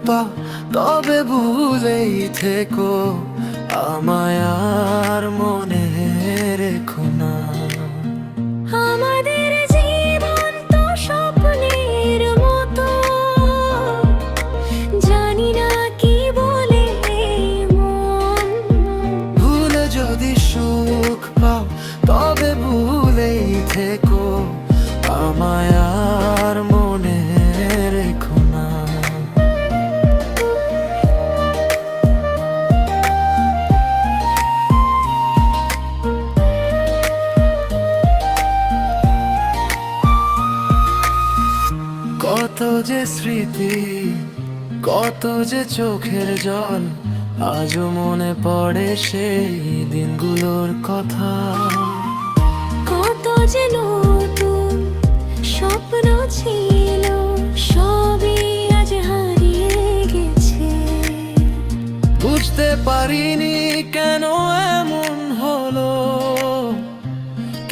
পাও তবে ভুলেই থেকো, আমায় আর মনে রেখো না। আমাদের জীবন তো স্বপ্নের মতো, জানি না কি বলে মন। ভুলে যদি সুখ পাও তবে ভুলেই থেকো, আমায় আর মনে রেখো না। কত যে স্মৃতি, কত যে চোখের জল, আজও মনে পড়ে সেই দিনগুলোর কথা। কত যে নতুন স্বপ্ন ছিল, সবই আজ হারিয়ে গেছে। বুঝতে পারিনি কেন এমন হলো,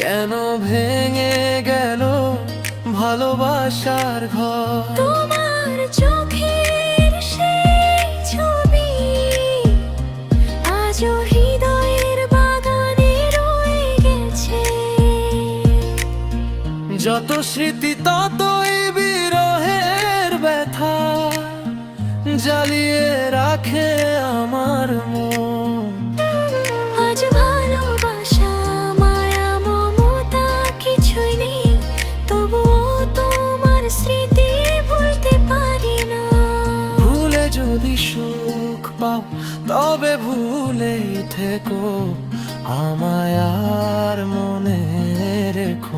কেন ভেঙে গেল ভালোবাসার ঘর। তোমার চোখের সেই ছবি আজও হৃদয়ের বাগানে রয়ে গেছে। যত স্মৃতি ততই বিরহের ব্যথা, জ্বালিয়ে রাখে আমার মন। আজ ভালোবাসা মায়া মমতা কিছুই নেই, তবুও তোমার স্মৃতি ভুলতে পারি না। ভুলে যদি সুখ পাও তবে ভুলেই থেকো, আমায় আর মনে রেখো